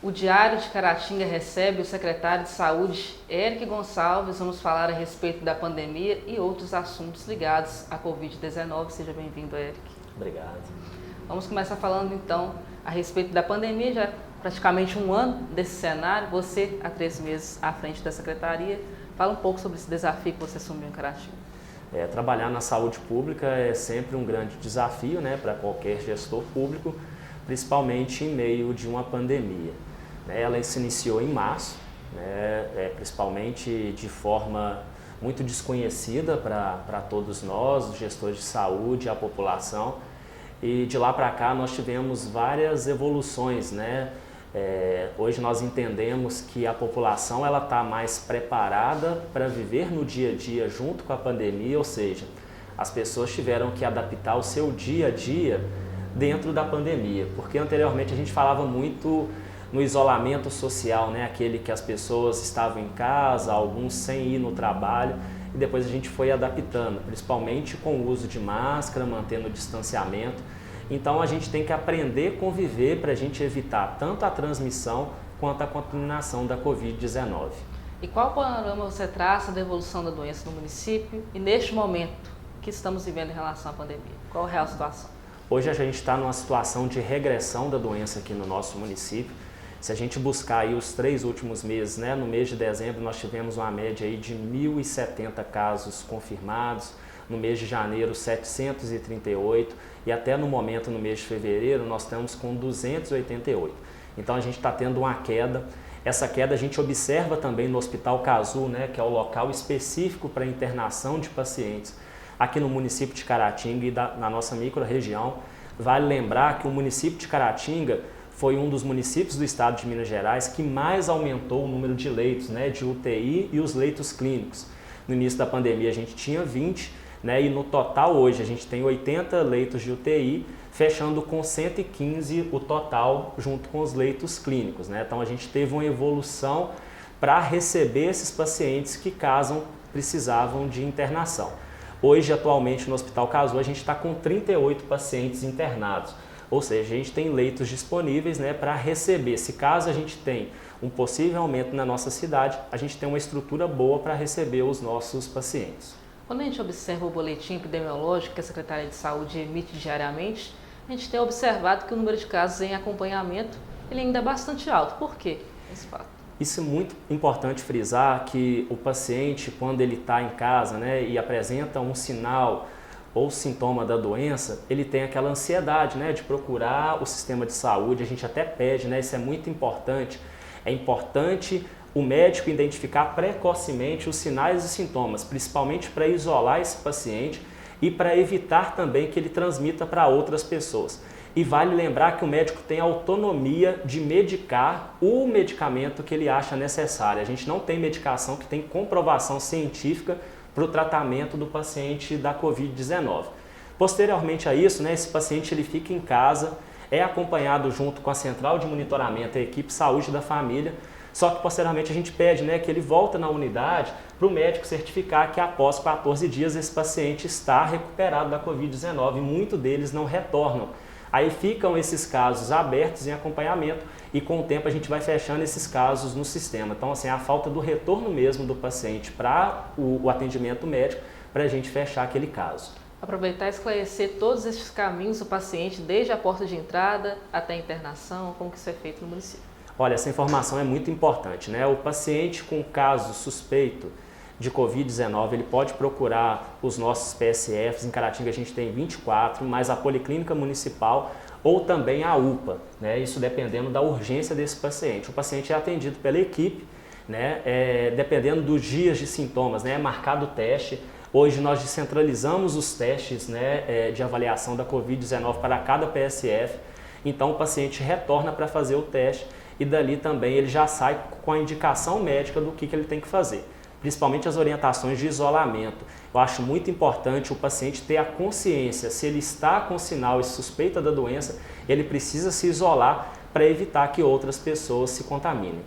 O Diário de Caratinga recebe o secretário de Saúde, Eric Gonçalves. Vamos falar a respeito da pandemia e outros assuntos ligados à Covid-19. Seja bem-vindo, Eric. Obrigado. Vamos começar falando então a respeito da pandemia, já praticamente um ano desse cenário. Você, há 3 meses à frente da secretaria, fala um pouco sobre esse desafio que você assumiu em Caratinga. Trabalhar na saúde pública é sempre um grande desafio, né, para qualquer gestor público, principalmente em meio de uma pandemia. Ela se iniciou em março, principalmente de forma muito desconhecida para todos nós, os gestores de saúde, a população. E de lá para cá nós tivemos várias evoluções, né? Hoje nós entendemos que a população está mais preparada para viver no dia a dia junto com a pandemia, ou seja, as pessoas tiveram que adaptar o seu dia a dia dentro da pandemia, porque anteriormente a gente falava muito no isolamento social, né? Aquele que as pessoas estavam em casa, alguns sem ir no trabalho, e depois a gente foi adaptando, principalmente com o uso de máscara, mantendo o distanciamento. Então a gente tem que aprender a conviver para a gente evitar tanto a transmissão quanto a contaminação da Covid-19. E qual panorama você traça da evolução da doença no município e neste momento que estamos vivendo em relação à pandemia? Qual é a real situação? Hoje a gente está numa situação de regressão da doença aqui no nosso município. Se a gente buscar aí os 3 últimos meses, né, no mês de dezembro nós tivemos uma média aí de 1.070 casos confirmados, no mês de janeiro 738 e até no momento, no mês de fevereiro, nós estamos com 288. Então a gente está tendo uma queda. Essa queda a gente observa também no Hospital Cazu, né, que é o local específico para internação de pacientes aqui no município de Caratinga e na nossa microrregião. Vale lembrar que o município de Caratinga foi um dos municípios do estado de Minas Gerais que mais aumentou o número de leitos, né, de UTI e os leitos clínicos. No início da pandemia a gente tinha 20, e no total hoje a gente tem 80 leitos de UTI, fechando com 115 o total junto com os leitos clínicos. Então a gente teve uma evolução para receber esses pacientes que precisavam de internação. Hoje, atualmente, no Hospital Cazu, a gente está com 38 pacientes internados. Ou seja, a gente tem leitos disponíveis, para receber. Se caso a gente tem um possível aumento na nossa cidade, a gente tem uma estrutura boa para receber os nossos pacientes. Quando a gente observa o boletim epidemiológico que a Secretaria de Saúde emite diariamente, a gente tem observado que o número de casos em acompanhamento ele ainda é bastante alto. Por quê esse fato? Isso é muito importante frisar que o paciente, quando ele está em casa, e apresenta um sinal ou sintoma da doença, ele tem aquela ansiedade, de procurar o sistema de saúde. A gente até pede, isso é muito importante. É importante o médico identificar precocemente os sinais e sintomas, principalmente para isolar esse paciente e para evitar também que ele transmita para outras pessoas. E vale lembrar que o médico tem autonomia de medicar o medicamento que ele acha necessário. A gente não tem medicação que tem comprovação científica para o tratamento do paciente da Covid-19. Posteriormente a isso, esse paciente ele fica em casa, é acompanhado junto com a central de monitoramento, a equipe saúde da família, só que posteriormente a gente pede que ele volta na unidade para o médico certificar que após 14 dias esse paciente está recuperado da Covid-19 e muitos deles não retornam. Aí ficam esses casos abertos em acompanhamento e com o tempo a gente vai fechando esses casos no sistema. Então, a falta do retorno mesmo do paciente para o atendimento médico para a gente fechar aquele caso. Aproveitar e esclarecer todos esses caminhos do paciente, desde a porta de entrada até a internação, como que isso é feito no município. Olha, essa informação é muito importante, O paciente com caso suspeito de Covid-19, ele pode procurar os nossos PSFs. Em Caratinga a gente tem 24, mais a Policlínica Municipal ou também a UPA, Isso dependendo da urgência desse paciente. O paciente é atendido pela equipe, dependendo dos dias de sintomas, é marcado o teste. Hoje nós descentralizamos os testes, de avaliação da Covid-19 para cada PSF. Então o paciente retorna para fazer o teste e dali também ele já sai com a indicação médica do que ele tem que fazer, principalmente as orientações de isolamento. Eu acho muito importante o paciente ter a consciência, se ele está com sinal e suspeita da doença, ele precisa se isolar para evitar que outras pessoas se contaminem.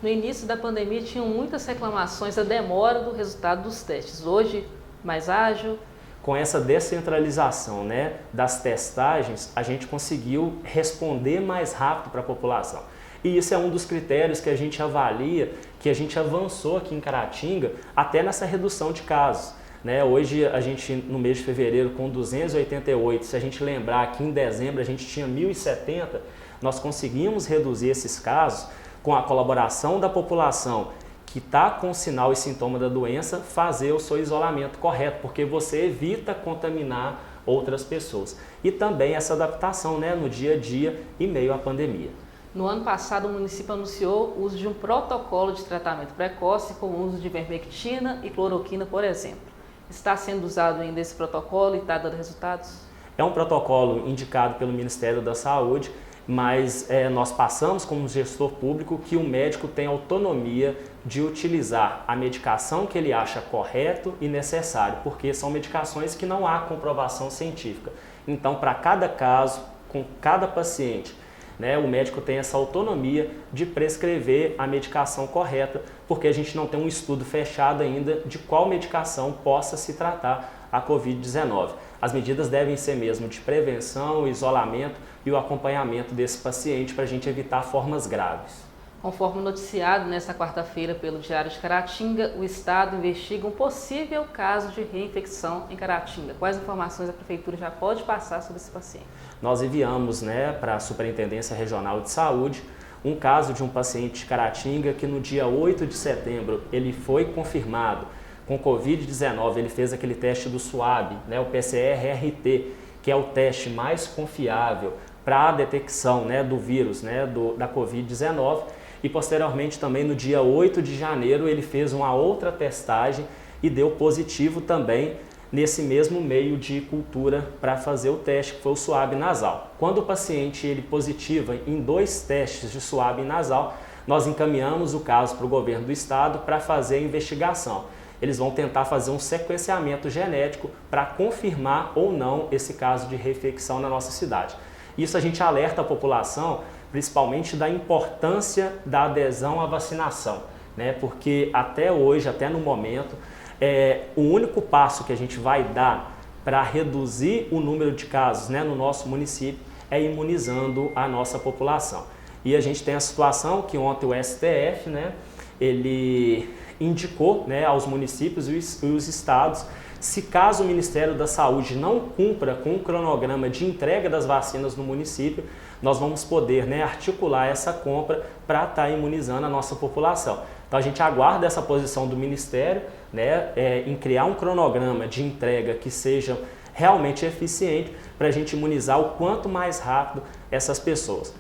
No início da pandemia tinham muitas reclamações da demora do resultado dos testes. Hoje, mais ágil, com essa descentralização, né, das testagens, a gente conseguiu responder mais rápido para a população. E isso é um dos critérios que a gente avalia, que a gente avançou aqui em Caratinga, até nessa redução de casos. Né? Hoje, a gente, no mês de fevereiro, com 288, se a gente lembrar que em dezembro a gente tinha 1.070, nós conseguimos reduzir esses casos com a colaboração da população que está com sinal e sintoma da doença, fazer o seu isolamento correto, porque você evita contaminar outras pessoas. E também essa adaptação, né, no dia a dia em meio à pandemia. No ano passado, o município anunciou o uso de um protocolo de tratamento precoce com o uso de ivermectina e cloroquina, por exemplo. Está sendo usado ainda esse protocolo e está dando resultados? É um protocolo indicado pelo Ministério da Saúde, mas nós passamos como gestor público que o médico tem autonomia de utilizar a medicação que ele acha correto e necessário, porque são medicações que não há comprovação científica. Então, para cada caso, com cada paciente, né, o médico tem essa autonomia de prescrever a medicação correta, porque a gente não tem um estudo fechado ainda de qual medicação possa se tratar a Covid-19. As medidas devem ser mesmo de prevenção, isolamento e o acompanhamento desse paciente para a gente evitar formas graves. Conforme noticiado nesta quarta-feira pelo Diário de Caratinga, o Estado investiga um possível caso de reinfecção em Caratinga. Quais informações a Prefeitura já pode passar sobre esse paciente? Nós enviamos, né, para a Superintendência Regional de Saúde um caso de um paciente de Caratinga que no dia 8 de setembro ele foi confirmado com Covid-19, ele fez aquele teste do SWAB, né, o PCR-RT, que é o teste mais confiável para a detecção, né, do vírus, né, da Covid-19. E posteriormente também no dia 8 de janeiro ele fez uma outra testagem e deu positivo também nesse mesmo meio de cultura para fazer o teste, que foi o SWAB nasal. Quando o paciente ele positiva em 2 testes de SWAB nasal, nós encaminhamos o caso para o governo do estado para fazer a investigação. Eles vão tentar fazer um sequenciamento genético para confirmar ou não esse caso de reinfecção na nossa cidade. Isso a gente alerta a população, principalmente da importância da adesão à vacinação, né? Porque até hoje, até no momento, o único passo que a gente vai dar para reduzir o número de casos, né, no nosso município é imunizando a nossa população. E a gente tem a situação que ontem o STF, né, ele indicou, né, aos municípios e os estados, se caso o Ministério da Saúde não cumpra com o cronograma de entrega das vacinas no município, nós vamos poder, né, articular essa compra para estar imunizando a nossa população. Então a gente aguarda essa posição do Ministério, né, em criar um cronograma de entrega que seja realmente eficiente para a gente imunizar o quanto mais rápido essas pessoas.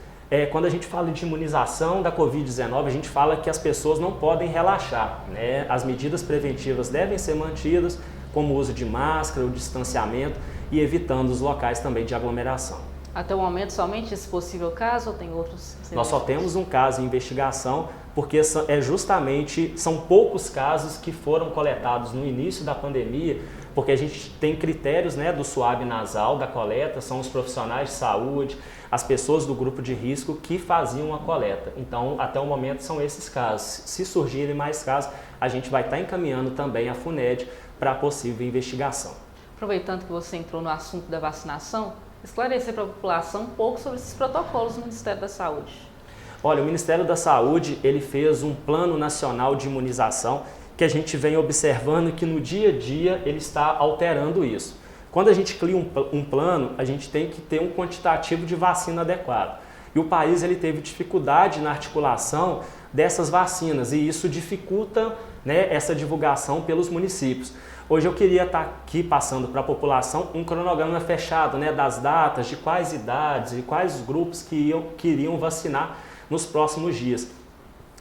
Quando a gente fala de imunização da Covid-19, a gente fala que as pessoas não podem relaxar, né? As medidas preventivas devem ser mantidas, como o uso de máscara, o distanciamento e evitando os locais também de aglomeração. Até o momento, somente esse possível caso ou tem outros? Nós só temos um caso em investigação, porque são poucos casos que foram coletados no início da pandemia, porque a gente tem critérios, né, do SWAB nasal, da coleta, são os profissionais de saúde, as pessoas do grupo de risco que faziam a coleta. Então, até o momento, são esses casos. Se surgirem mais casos, a gente vai estar encaminhando também a FUNED para a possível investigação. Aproveitando que você entrou no assunto da vacinação, esclarecer para a população um pouco sobre esses protocolos do Ministério da Saúde. Olha, o Ministério da Saúde ele fez um plano nacional de imunização que a gente vem observando que no dia a dia ele está alterando isso. Quando a gente cria um plano, a gente tem que ter um quantitativo de vacina adequado. E o país ele teve dificuldade na articulação dessas vacinas e isso dificulta, né, essa divulgação pelos municípios. Hoje eu queria estar aqui passando para a população um cronograma fechado, né, das datas, de quais idades e quais grupos que iriam vacinar nos próximos dias.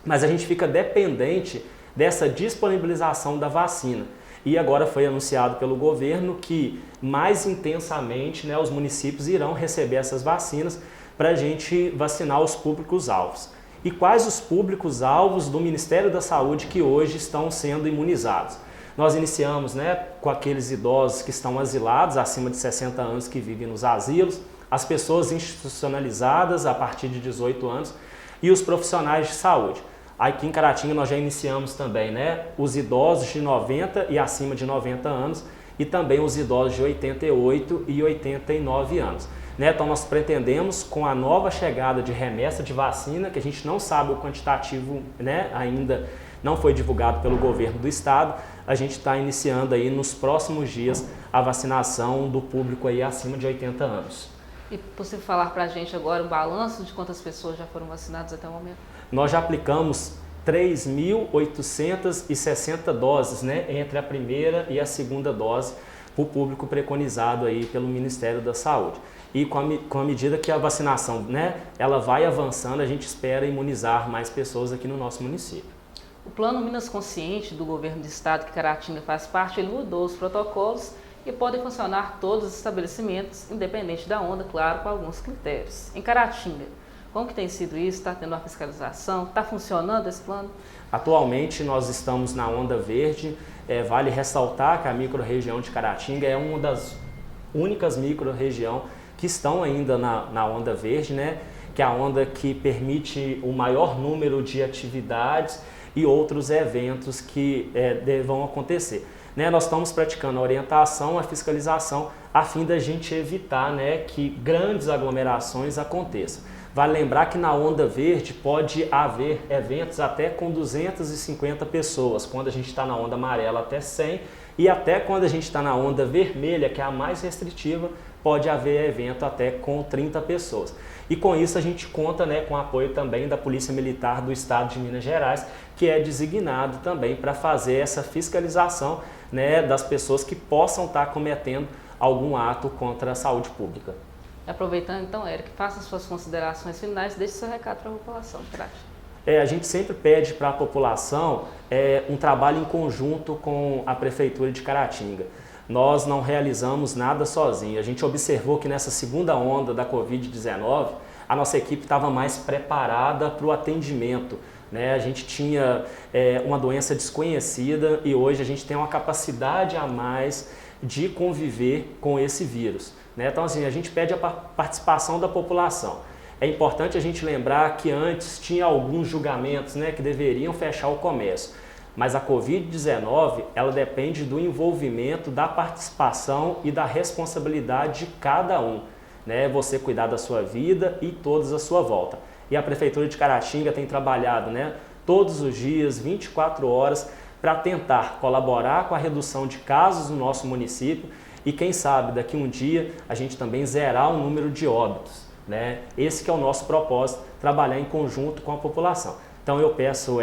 Mas a gente fica dependente dessa disponibilização da vacina. E agora foi anunciado pelo governo que mais intensamente, né, os municípios irão receber essas vacinas para a gente vacinar os públicos-alvos. E quais os públicos-alvos do Ministério da Saúde que hoje estão sendo imunizados? Nós iniciamos, né, com aqueles idosos que estão asilados, acima de 60 anos, que vivem nos asilos, as pessoas institucionalizadas a partir de 18 anos e os profissionais de saúde. Aqui em Caratinga nós já iniciamos também, né, os idosos de 90 e acima de 90 anos e também os idosos de 88 e 89 anos. Né? Então nós pretendemos, com a nova chegada de remessa de vacina, que a gente não sabe o quantitativo, né, ainda não foi divulgado pelo governo do estado, a gente está iniciando aí nos próximos dias a vacinação do público aí acima de 80 anos. E possível falar para a gente agora o balanço de quantas pessoas já foram vacinadas até o momento? Nós já aplicamos 3.860 doses, né, entre a primeira e a segunda dose, para o público preconizado aí pelo Ministério da Saúde. E com a medida que a vacinação, né, ela vai avançando, a gente espera imunizar mais pessoas aqui no nosso município. O Plano Minas Consciente do Governo do Estado, que Caratinga faz parte, ele mudou os protocolos e podem funcionar todos os estabelecimentos, independente da onda, claro, com alguns critérios. Em Caratinga, como que tem sido isso? Está tendo uma fiscalização? Está funcionando esse plano? Atualmente nós estamos na onda verde. Vale ressaltar que a microrregião de Caratinga é uma das únicas microrregiões que estão ainda na onda verde, né? Que é a onda que permite o maior número de atividades e outros eventos que vão acontecer. Né? Nós estamos praticando a orientação, a fiscalização, a fim da gente evitar, né, que grandes aglomerações aconteçam. Vale lembrar que na onda verde pode haver eventos até com 250 pessoas, quando a gente está na onda amarela até 100, e até quando a gente está na onda vermelha, que é a mais restritiva, pode haver evento até com 30 pessoas. E com isso a gente conta, né, com o apoio também da Polícia Militar do Estado de Minas Gerais, que é designado também para fazer essa fiscalização, né, das pessoas que possam estar cometendo algum ato contra a saúde pública. Aproveitando então, Eric, faça suas considerações finais, deixe seu recado para a população. A gente sempre pede para a população um trabalho em conjunto com a Prefeitura de Caratinga. Nós não realizamos nada sozinho. A gente observou que nessa segunda onda da Covid-19, a nossa equipe estava mais preparada para o atendimento. Né? A gente tinha uma doença desconhecida e hoje a gente tem uma capacidade a mais de conviver com esse vírus. Né? Então, assim, a gente pede a participação da população. É importante a gente lembrar que antes tinha alguns julgamentos, né, que deveriam fechar o comércio. Mas a Covid-19, ela depende do envolvimento, da participação e da responsabilidade de cada um. Né? Você cuidar da sua vida e todos à sua volta. E a Prefeitura de Caratinga tem trabalhado, né, todos os dias, 24 horas, para tentar colaborar com a redução de casos no nosso município e quem sabe daqui um dia a gente também zerar o número de óbitos. Né? Esse que é o nosso propósito, trabalhar em conjunto com a população. Então eu peço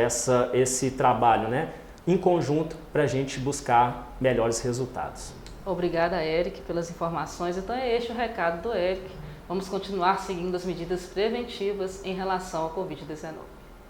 esse trabalho, né, em conjunto para a gente buscar melhores resultados. Obrigada, Eric, pelas informações. Então é este o recado do Eric. Vamos continuar seguindo as medidas preventivas em relação ao Covid-19.